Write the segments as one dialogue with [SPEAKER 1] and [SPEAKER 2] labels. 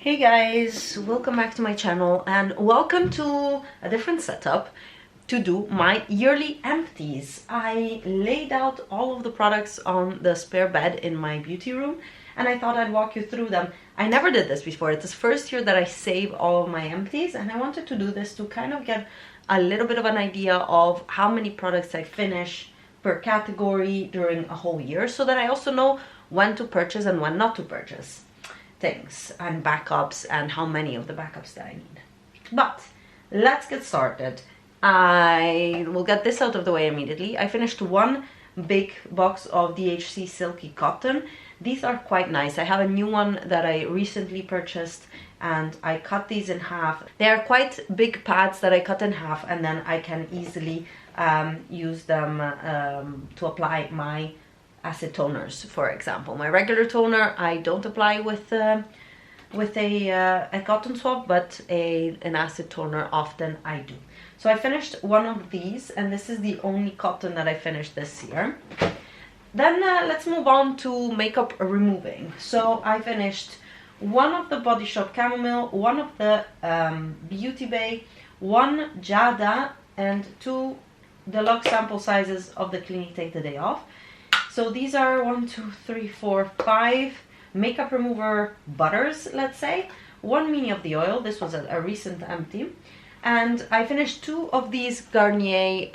[SPEAKER 1] Hey guys, welcome back to my channel and welcome to a different setup to do my yearly empties. I laid out all of the products on the spare bed in my beauty room and I thought I'd walk you through them. I never did this before. It's the first year that I save all of my empties and I wanted to do this to kind of get a little bit of an idea of how many products I finish per category during a whole year so that I also know when to purchase and when not to purchase things and backups and how many of the backups that I need. But let's get started. I will get this out of the way immediately. I finished one big box of DHC Silky Cotton. These are quite nice. I have a new one that I recently purchased and I cut these in half. They are quite big pads that I cut in half and then I can easily use them to apply my acid toners, for example. My regular toner I don't apply with a cotton swab, but an acid toner often I do. So I finished one of these and this is the only cotton that I finished this year. Then let's move on to makeup removing. So I finished one of the Body Shop Chamomile, one of the Beauty Bay, one Jada, and two deluxe sample sizes of the Clinique Take the Day Off. So these are 1, 2, 3, 4, 5 makeup remover butters, let's say. One mini of the oil. This was a recent empty. And I finished two of these Garnier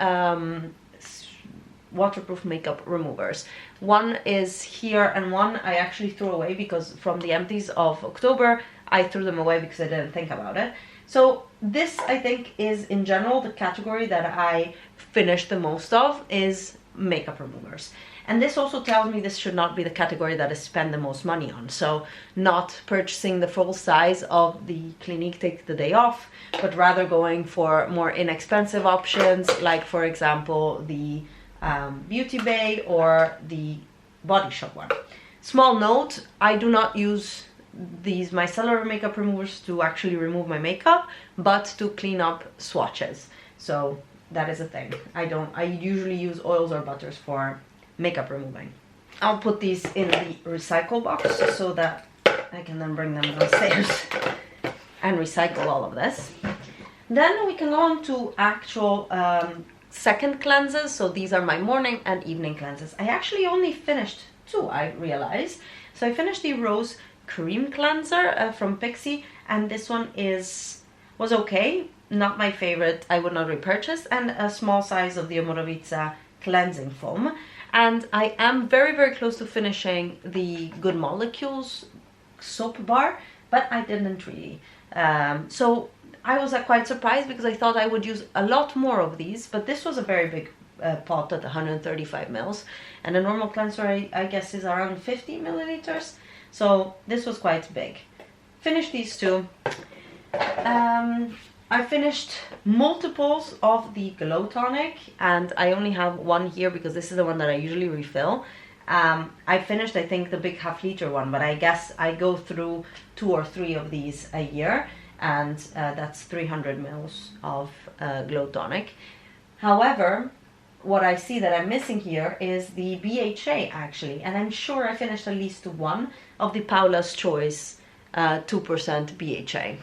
[SPEAKER 1] waterproof makeup removers. One is here and one I actually threw away because from the empties of October, I threw them away because I didn't think about it. So this, I think, is in general the category that I finished the most of is makeup removers. And this also tells me this should not be the category that I spend the most money on. So not purchasing the full size of the Clinique Take the Day Off, but rather going for more inexpensive options, like for example, the Beauty Bay or the Body Shop one. Small note, I do not use these micellar makeup removers to actually remove my makeup, but to clean up swatches. So that is a thing. I usually use oils or butters for makeup removing. I'll put these in the recycle box so that I can then bring them downstairs and recycle all of this. Then we can go on to actual second cleanses. So these are my morning and evening cleanses. I actually only finished two, I realized. So I finished the Rose Cream Cleanser from Pixi, and this one was okay, not my favorite, I would not repurchase, and a small size of the Omorovicza cleansing foam. And I am very, very close to finishing the Good Molecules soap bar, but I didn't really. So I was quite surprised because I thought I would use a lot more of these, but this was a very big pot at 135 mils, and a normal cleanser I guess is around 50 milliliters. So this was quite big. Finished these two. I finished multiples of the Glow Tonic and I only have one here because this is the one that I usually refill. I finished, I think, the big half-liter one, but I guess I go through 2 or 3 of these a year, and that's 300 mils of Glow Tonic. However, what I see that I'm missing here is the BHA actually, and I'm sure I finished at least one of the Paula's Choice 2% BHA.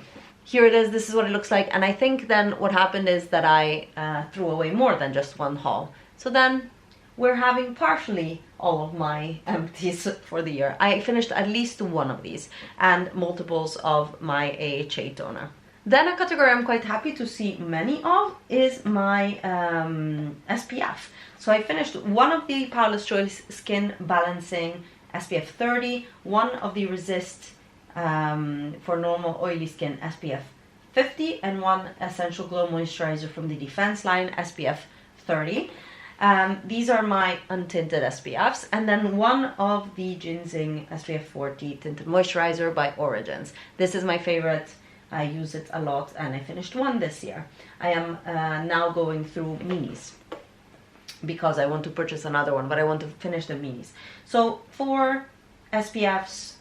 [SPEAKER 1] Here it is, this is what it looks like, and I think then what happened is that I threw away more than just one haul. So then we're having partially all of my empties for the year. I finished at least one of these and multiples of my AHA toner. Then a category I'm quite happy to see many of is my SPF. So I finished one of the Paula's Choice Skin Balancing SPF 30, one of the Resist for normal oily skin SPF 50, and one Essential Glow Moisturizer from the Defense line SPF 30. These are my untinted SPFs, and then one of the Ginseng SPF 40 Tinted Moisturizer by Origins. This is my favorite. I use it a lot and I finished one this year. I am now going through minis because I want to purchase another one, but I want to finish the minis. So 4 SPFs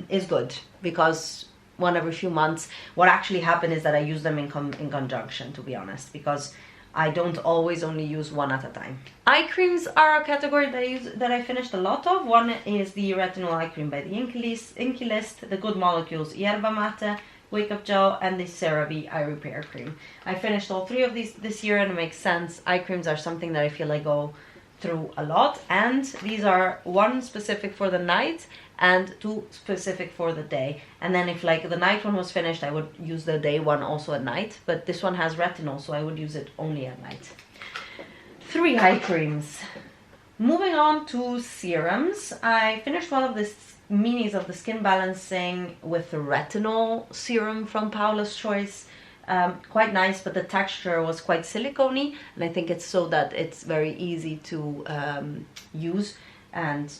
[SPEAKER 1] is good because one every few months. What actually happened is that I use them in conjunction, to be honest, because I don't always only use one at a time. Eye creams are a category that I finished a lot of. One is the Retinol Eye Cream by the Inky List, the Good Molecules Yerba Mate Wake Up Gel, and the CeraVe Eye Repair Cream. I finished all three of these this year, and it makes sense. Eye creams are something that I feel I go through a lot, and these are one specific for the night and two specific for the day. And then if like the night one was finished, I would use the day one also at night, but this one has retinol, so I would use it only at night. 3 eye creams. Moving on to serums, I finished one of the minis of the Skin Balancing with the retinol serum from Paula's Choice. Quite nice, but the texture was quite silicone-y, and I think it's so that it's very easy to use, and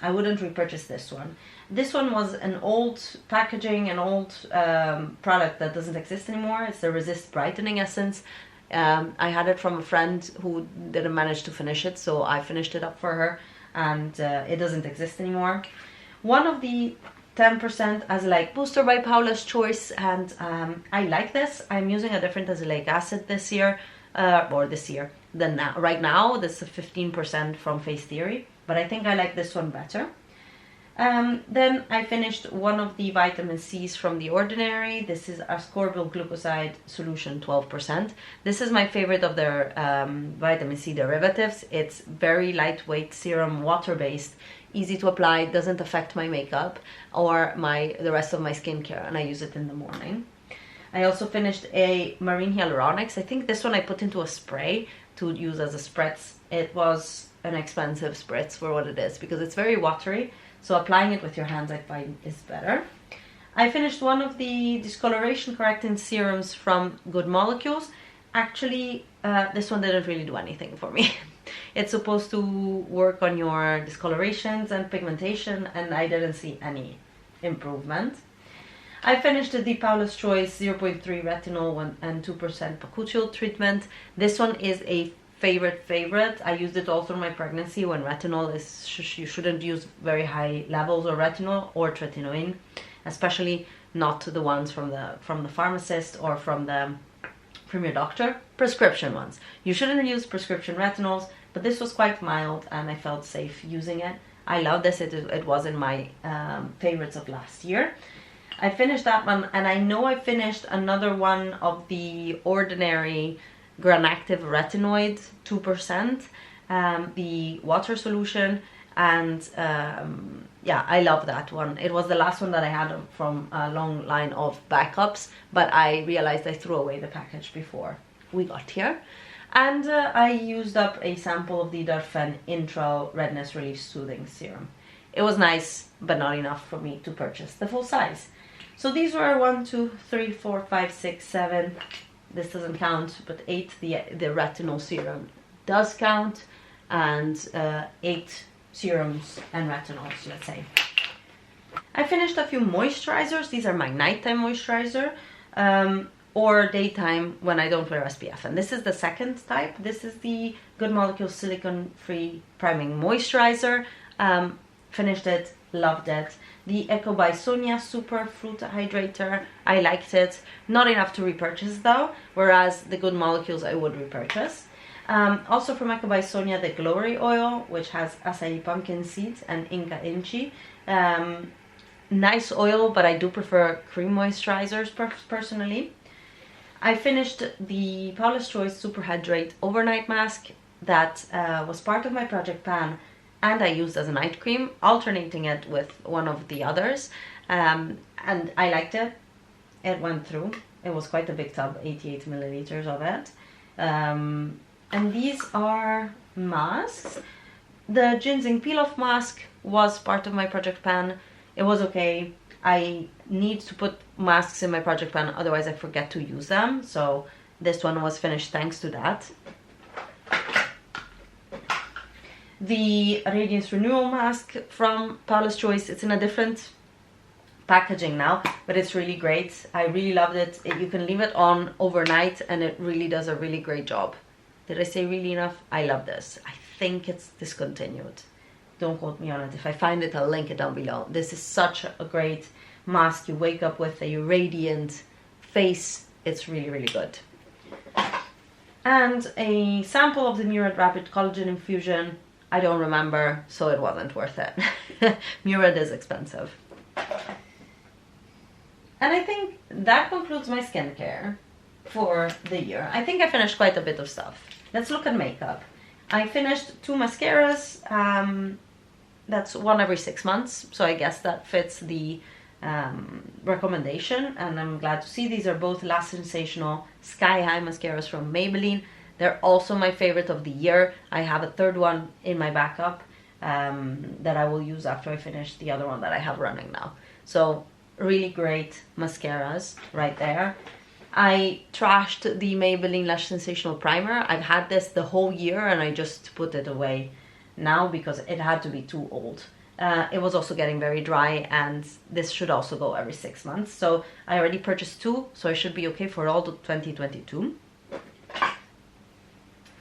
[SPEAKER 1] I wouldn't repurchase this one. This one was an old packaging, an old product that doesn't exist anymore. It's the Resist Brightening Essence. I had it from a friend who didn't manage to finish it, so I finished it up for her, and it doesn't exist anymore. One of the 10% azelaic booster by Paula's Choice, and I like this. I'm using a different azelaic acid this year, than now. Right now, this is 15% from Face Theory, but I think I like this one better. Then I finished one of the vitamin C's from The Ordinary. This is ascorbyl glucoside solution 12%. This is my favorite of their vitamin C derivatives. It's very lightweight serum, water-based, easy to apply, doesn't affect my makeup or the rest of my skincare, and I use it in the morning. I also finished a Marine Hyaluronics. I think this one I put into a spray to use as a spritz. It was an expensive spritz for what it is because it's very watery, so applying it with your hands I find is better. I finished one of the discoloration correcting serums from Good Molecules. Actually, this one didn't really do anything for me. It's supposed to work on your discolorations and pigmentation, and I didn't see any improvement. I finished the Paula's Choice 0.3 retinol and 2% bakuchiol treatment. This one is a favorite. I used it all through my pregnancy when retinol is, you shouldn't use very high levels of retinol or tretinoin, especially not the ones from the pharmacist or from your doctor. Prescription ones. You shouldn't use prescription retinols, but this was quite mild and I felt safe using it. I love this. It was in my favorites of last year. I finished that one, and I know I finished another one of the Ordinary Granactive Retinoid 2%, the water solution, and yeah, I love that one. It was the last one that I had from a long line of backups, but I realized I threw away the package before we got here. And I used up a sample of the Darphin Intral Redness Relief Soothing Serum. It was nice, but not enough for me to purchase the full size. So these were 1, 2, 3, 4, 5, 6, 7. This doesn't count, but 8. The retinol serum does count, and 8 serums and retinols, let's say. I finished a few moisturizers. These are my nighttime moisturizer, or daytime when I don't wear SPF. And this is the second type. This is the Good Molecules Silicone-Free Priming Moisturizer. Finished it, loved it. The Eco by Sonia Super Fruit Hydrator, I liked it. Not enough to repurchase though, whereas the Good Molecules I would repurchase. Also from Eco by Sonia, the Glory Oil, which has acai pumpkin seeds and Inca Inchi. Nice oil, but I do prefer cream moisturizers personally. I finished the Paula's Choice Super Hydrate Overnight Mask that was part of my project pan, and I used as a night cream, alternating it with one of the others, and I liked it. It went through. It was quite a big tub, 88 milliliters of it. And these are masks. The ginseng peel-off mask was part of my project pan. It was okay. I need to put masks in my project pan, otherwise I forget to use them. So this one was finished thanks to that. The Radiance Renewal Mask from Paula's Choice. It's in a different packaging now, but it's really great. I really loved it. You can leave it on overnight and it really does a really great job. Did I say really enough? I love this. I think it's discontinued. Don't quote me on it. If I find it, I'll link it down below. This is such a great mask. You wake up with a radiant face. It's really, really good. and a sample of the Murad Rapid Collagen Infusion. I don't remember, so it wasn't worth it. Murad is expensive. And I think that concludes my skincare for the year. I think I finished quite a bit of stuff. Let's look at makeup. I finished 2 mascaras. That's one every 6 months, so I guess that fits the recommendation, and I'm glad to see these are both La Sensational Sky High mascaras from Maybelline. They're also my favorite of the year. I have a 3rd one in my backup that I will use after I finish the other one that I have running now. So really great mascaras right there. I trashed the Maybelline Lash Sensational Primer. I've had this the whole year and I just put it away now because it had to be too old. It was also getting very dry, and this should also go every 6 months. So I already purchased 2, so I should be okay for all of 2022.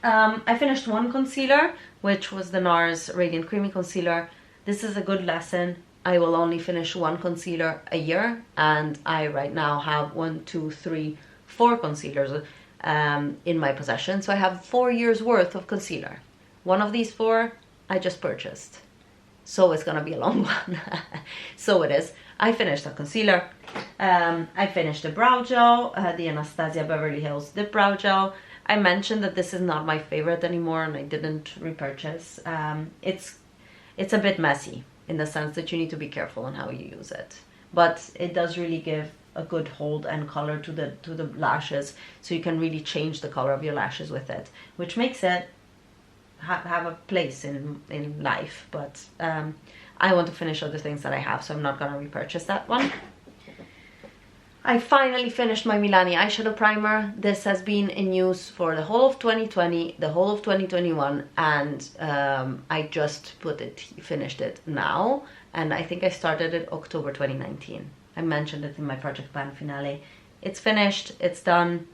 [SPEAKER 1] I finished 1 concealer, which was the NARS Radiant Creamy Concealer. This is a good lesson. I will only finish 1 concealer a year, and I right now have 1, 2, 3, 4 concealers in my possession. So I have 4 years worth of concealer. One of these 4 I just purchased. So it's gonna be a long one. So it is. I finished a concealer. I finished the brow gel, the Anastasia Beverly Hills Dip Brow Gel. I mentioned that this is not my favorite anymore and I didn't repurchase. It's a bit messy in the sense that you need to be careful on how you use it. But it does really give a good hold and color to the lashes, so you can really change the color of your lashes with it, which makes it have a place in life. But I want to finish other things that I have, so I'm not gonna repurchase that one. I finally finished my Milani eyeshadow primer. This has been in use for the whole of 2020, the whole of 2021, and I just finished it now, and I think I started it October 2019. I mentioned it in my project plan finale. It's finished, it's done.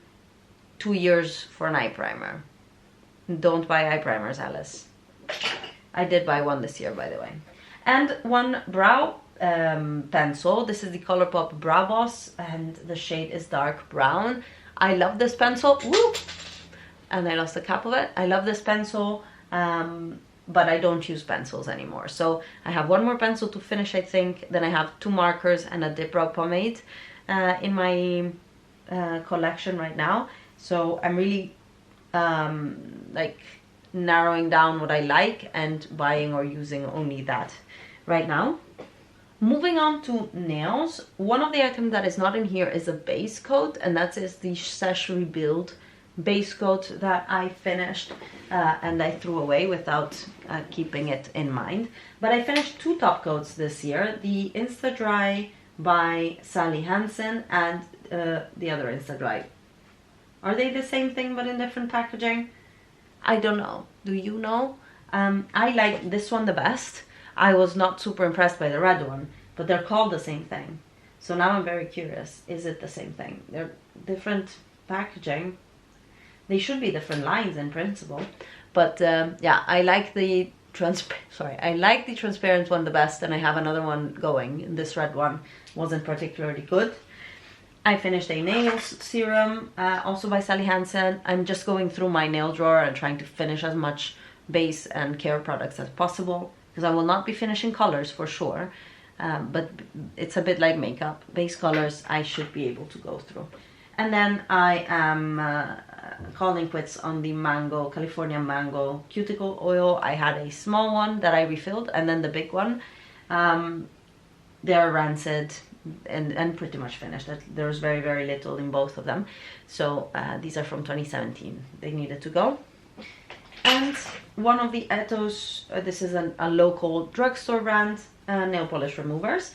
[SPEAKER 1] 2 years for an eye primer. Don't buy eye primers, Alice. I did buy one this year, by the way. And 1 brow pencil. This is the Colourpop Brow Boss, and the shade is dark brown. I love this pencil. Woo! And I lost the cap of it. I love this pencil, but I don't use pencils anymore. So I have 1 more pencil to finish, I think. Then I have 2 markers and a dip brow pomade in my collection right now. So I'm really like narrowing down what I like and buying or using only that right now. Moving on to nails, one of the items that is not in here is a base coat, and that is the Sesh Rebuild base coat that I finished and I threw away without keeping it in mind. But I finished 2 top coats this year, the Insta Dry by Sally Hansen and the other Insta Dry. Are they the same thing but in different packaging? I don't know. Do you know? I like this one the best. I was not super impressed by the red one, but they're called the same thing. So now I'm very curious. Is it the same thing? They're different packaging. They should be different lines in principle. But yeah, I like the transparent one the best, and I have another one going. This red one wasn't particularly good. I finished a nails serum, also by Sally Hansen. I'm just going through my nail drawer and trying to finish as much base and care products as possible, because I will not be finishing colors for sure, but it's a bit like makeup. Base colors I should be able to go through. And then I am calling quits on the California Mango Cuticle Oil. I had a small one that I refilled, and then the big one. They're rancid and pretty much finished. There's very, very little in both of them. So these are from 2017. They needed to go. And one of the Etos, this is a local drugstore brand, nail polish removers.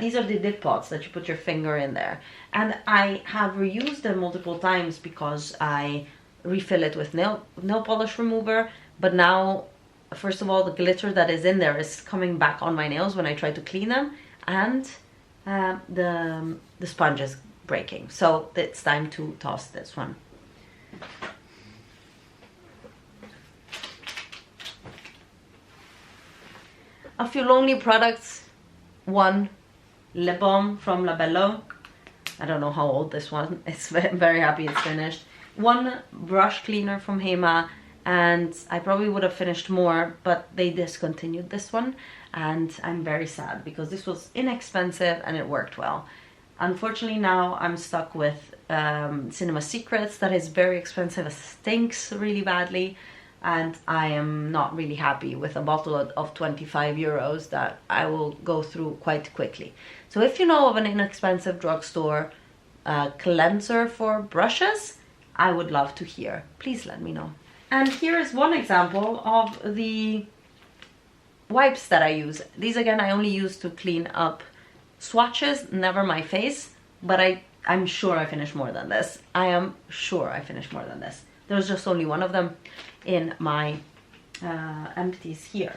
[SPEAKER 1] These are the dip pots that you put your finger in there. And I have reused them multiple times because I refill it with nail polish remover. But now, first of all, the glitter that is in there is coming back on my nails when I try to clean them. And the sponge is breaking. So it's time to toss this one. A few lonely products. 1 lip balm from Labello. I don't know how old this one is. Very happy it's finished. one brush cleaner from Hema, and I probably would have finished more, but they discontinued this one, and I'm very sad because this was inexpensive and it worked well. Unfortunately, now I'm stuck with Cinema Secrets that is very expensive, it stinks really badly, and I am not really happy with a bottle of 25 euros that I will go through quite quickly. So if you know of an inexpensive drugstore cleanser for brushes, I would love to hear. Please let me know. And here is one example of the wipes that I use. These again I only use to clean up swatches, never my face, but I'm sure I finished more than this. I am sure I finished more than this. There's just only one of them in my empties here.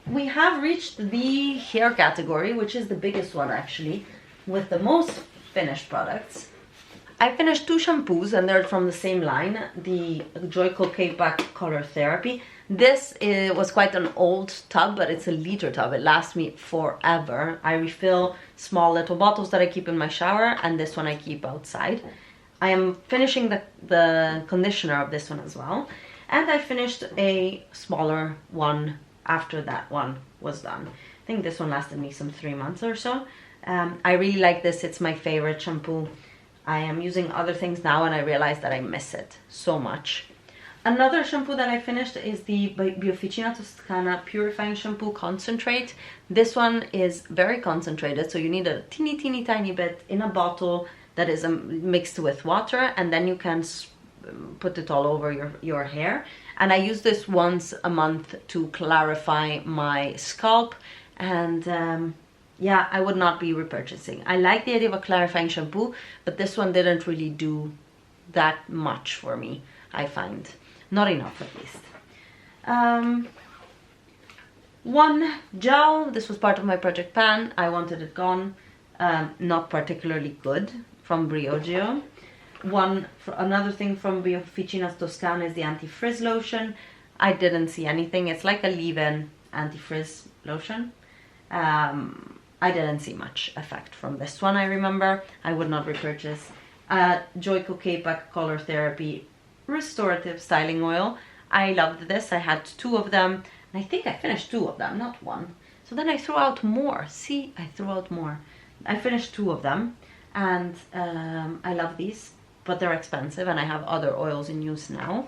[SPEAKER 1] We have reached the hair category, which is the biggest one actually, with the most finished products. I finished 2 shampoos and they're from the same line, the Joico K-Pack Color Therapy. This was quite an old tub, but it's a liter tub. It lasts me forever. I refill small little bottles that I keep in my shower, and this one I keep outside. I am finishing the conditioner of this one as well, and I finished a smaller one after that one was done. I think this one lasted me some 3 months or so. I really like this. It's my favorite shampoo. I am using other things now and I realize that I miss it so much. Another shampoo that I finished is the Biofficina Toscana Purifying Shampoo Concentrate. This one is very concentrated, so you need a teeny tiny bit in a bottle that is mixed with water, and then you can put it all over your hair. And I use this once a month to clarify my scalp, and yeah, I would not be repurchasing. I like the idea of a clarifying shampoo, but this one didn't really do that much for me, I find. Not enough, at least. One gel, this was part of my Project Pan. I wanted it gone. Not particularly good, from Briogeo. Another thing from Biofficina Toscana is the anti-frizz lotion. I didn't see anything. It's like a leave-in anti-frizz lotion. I didn't see much effect from this one, I remember. I would not repurchase. Joico K-Pack Color Therapy Restorative Styling Oil. I loved this. I had 2 of them, and I think I finished 2 of them, not 1. So then I threw out more. See, I threw out more. I finished 2 of them, and I love these, but they're expensive, and I have other oils in use now.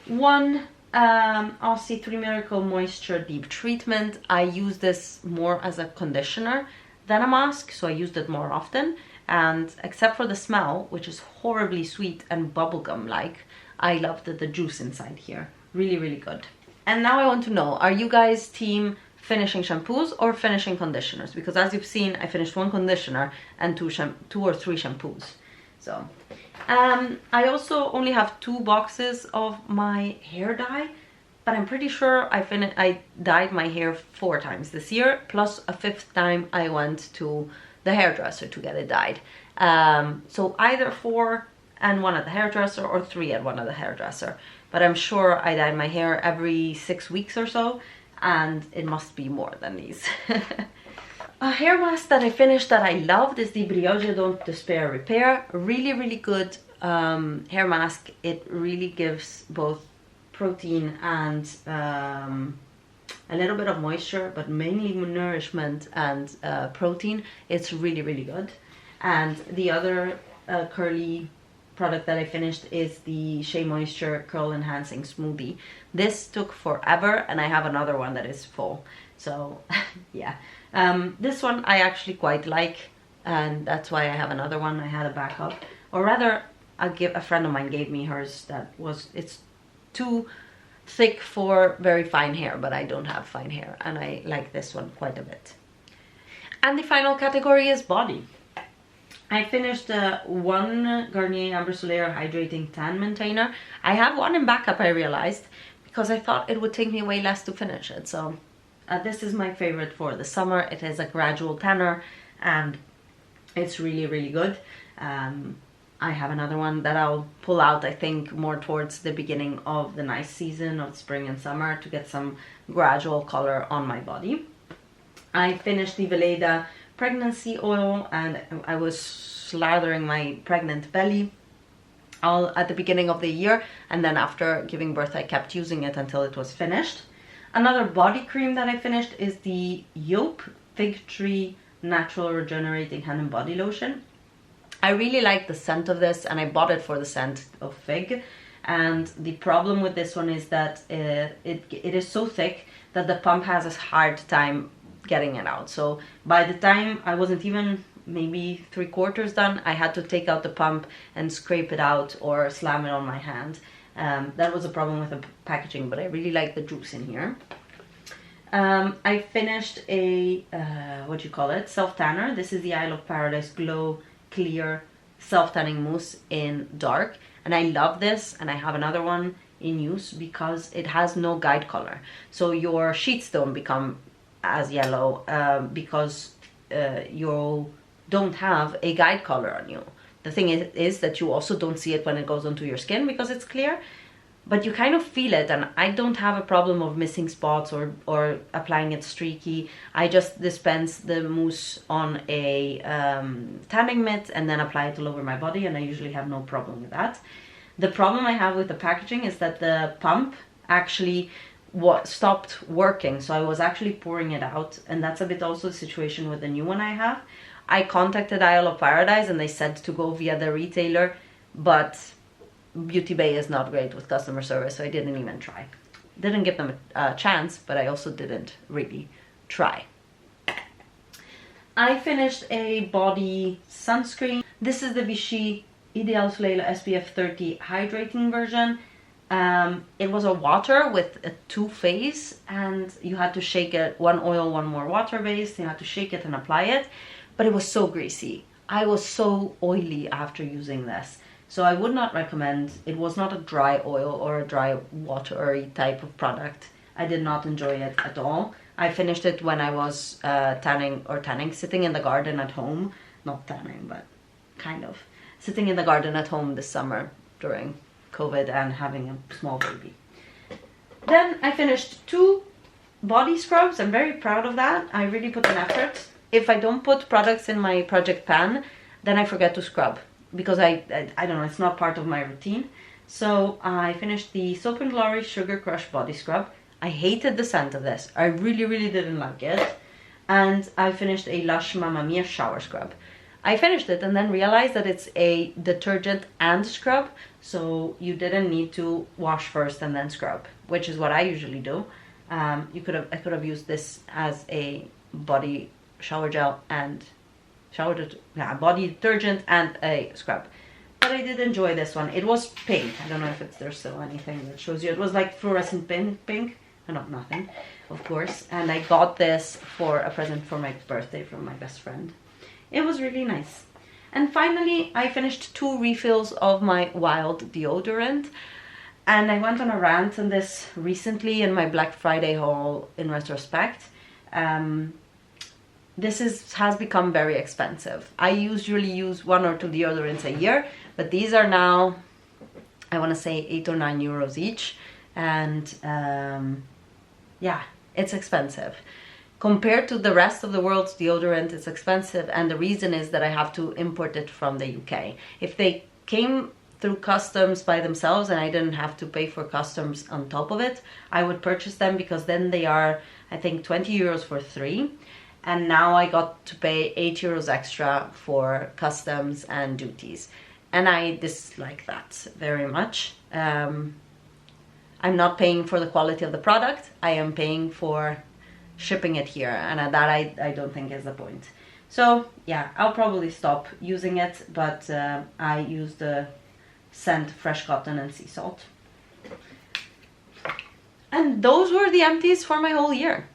[SPEAKER 1] One Aussie 3 Miracle Moisture Deep Treatment. I use this more as a conditioner than a mask, so I used it more often, and except for the smell, which is horribly sweet and bubblegum like, I loved the juice inside here. Really good. And now I want to know, are you guys team finishing shampoos or finishing conditioners? Because as you've seen, I finished 1 conditioner and 2 or 3 shampoos. So I also only have 2 boxes of my hair dye, but I'm pretty sure I dyed my hair 4 times this year, plus a 5th time I went to the hairdresser to get it dyed. So either 4 and 1 at the hairdresser, or 3 at one at the hairdresser. But I'm sure I dye my hair every 6 weeks or so, and it must be more than these. A hair mask that I finished that I loved is the Briogeo Don't Despair Repair. Really good hair mask. It really gives both protein and a little bit of moisture, but mainly nourishment and protein. It's really good. And the other curly product that I finished is the Shea Moisture Curl Enhancing Smoothie. This took forever, and I have another one that is full. So yeah, this one I actually quite like, and that's why I have another one. I had a backup, or rather a friend of mine gave me hers. It's too thick for very fine hair, but I don't have fine hair, and I like this one quite a bit. And the final category is body. I finished 1 Garnier Amber Soleil Hydrating Tan Maintainer. I have 1 in backup, I realized, because I thought it would take me way less to finish it. So this is my favorite for the summer. It is a gradual tanner, and it's really good. I have another one that I'll pull out, I think, more towards the beginning of the nice season of spring and summer to get some gradual color on my body. I finished the Veleda Pregnancy Oil, and I was slathering my pregnant belly all at the beginning of the year, and then after giving birth I kept using it until it was finished. Another body cream that I finished is the Yope Fig Tree Natural Regenerating Hand and Body Lotion. I really like the scent of this, and I bought it for the scent of fig. And the problem with this one is that it is so thick that the pump has a hard time getting it out. So by the time I wasn't even maybe 3/4 done, I had to take out the pump and scrape it out or slam it on my hand. That was a problem with the packaging, but I really like the juice in here. I finished a, what do you call it, self-tanner. This is the Isle of Paradise Glow Clear Self-Tanning Mousse in dark. And I love this, and I have another one in use because it has no guide color. So your sheets don't become as yellow because you don't have a guide color on you. The thing is that you also don't see it when it goes onto your skin because it's clear, but you kind of feel it, and I don't have a problem of missing spots or applying it streaky. I just dispense the mousse on a tanning mitt and then apply it all over my body, and I usually have no problem with that. The problem I have with the packaging is that the pump actually stopped working, so I was actually pouring it out, and that's a bit also the situation with the new one I have. I contacted Isle of Paradise and they said to go via the retailer, but Beauty Bay is not great with customer service, so I didn't even try. Didn't give them a chance, but I also didn't really try. I finished a body sunscreen. This is the Vichy Ideal Soleil SPF 30 hydrating version. It was a water with a 2-phase, and you had to shake it, one oil, one more water base. You had to shake it and apply it, but it was so greasy. I was so oily after using this. So I would not recommend. It was not a dry oil or a dry watery type of product. I did not enjoy it at all. I finished it when I was tanning, sitting in the garden at home. Not tanning, but kind of. Sitting in the garden at home this summer during COVID and having a small baby. Then I finished 2 body scrubs. I'm very proud of that. I really put an effort. If I don't put products in my project pan, then I forget to scrub because I don't know, it's not part of my routine. So I finished the Soap & Glory Sugar Crush Body Scrub. I hated the scent of this. I really didn't like it. And I finished a Lush Mamma Mia Shower Scrub. I finished it and then realized that it's a detergent and scrub, so you didn't need to wash first and then scrub, which is what I usually do. I could have used this as a body shower gel and body detergent and a scrub, but I did enjoy this one. It was pink. I don't know if there's still anything that shows you. It was like fluorescent pink. Nothing, of course. And I got this for a present for my birthday from my best friend. It was really nice. And finally, I finished 2 refills of my Wild deodorant. And I went on a rant on this recently in my Black Friday haul in retrospect. This has become very expensive. I usually use 1 or 2 deodorants a year, but these are now, I want to say 8 or 9 euros each. And yeah, it's expensive. Compared to the rest of the world's deodorant, it's expensive, and the reason is that I have to import it from the UK. If they came through customs by themselves and I didn't have to pay for customs on top of it, I would purchase them because then they are, I think, 20 euros for 3. And now I got to pay 8 euros extra for customs and duties. And I dislike that very much. I'm not paying for the quality of the product. I am paying for shipping it here, and that I don't think is the point. So yeah, I'll probably stop using it, but I use the scent Fresh Cotton and Sea Salt. And those were the empties for my whole year.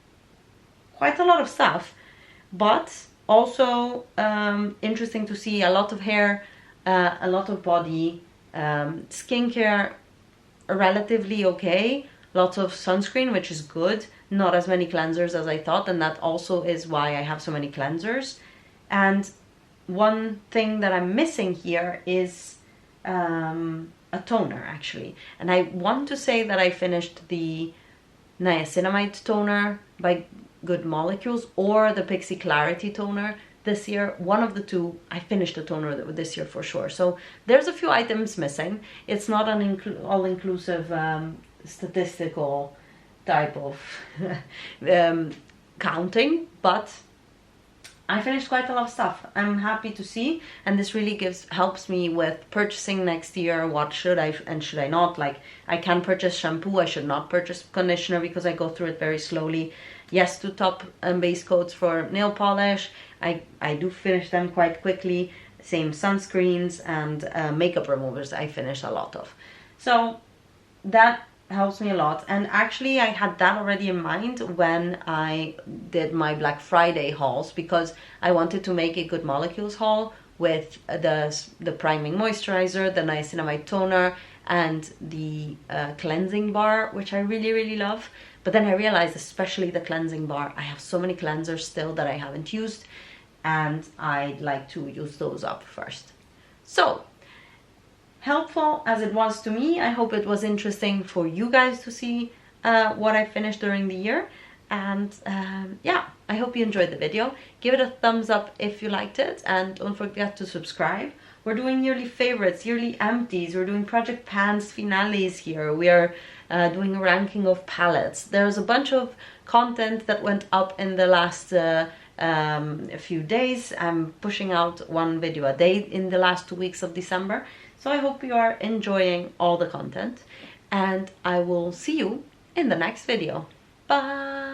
[SPEAKER 1] Quite a lot of stuff, but also interesting to see a lot of hair, a lot of body, skincare relatively okay, lots of sunscreen, which is good. Not as many cleansers as I thought, and that also is why I have so many cleansers. And one thing that I'm missing here is a toner, actually. And I want to say that I finished the Niacinamide toner by Good Molecules or the Pixie Clarity toner this year. One of the two, I finished the toner this year for sure. So there's a few items missing. It's not an all-inclusive statistical type of counting, but I finished quite a lot of stuff. I'm happy to see, and this really helps me with purchasing next year. What should I and should I not? Like, I can purchase shampoo, I should not purchase conditioner because I go through it very slowly. Yes to top and base coats for nail polish. I do finish them quite quickly. Same sunscreens and makeup removers I finish a lot of. So that helps me a lot. And actually I had that already in mind when I did my Black Friday hauls, because I wanted to make a Good Molecules haul with the priming moisturizer, the niacinamide toner, and the cleansing bar, which I really love. But then I realized, especially the cleansing bar, I have so many cleansers still that I haven't used, and I'd like to use those up first. So helpful as it was to me, I hope it was interesting for you guys to see what I finished during the year. And yeah, I hope you enjoyed the video. Give it a thumbs up if you liked it, and don't forget to subscribe. We're doing yearly favorites, yearly empties, we're doing project pans finales here, we are doing a ranking of palettes. There's a bunch of content that went up in the last a few days. I'm pushing out one video a day in the last 2 weeks of December. So I hope you are enjoying all the content, and I will see you in the next video. Bye!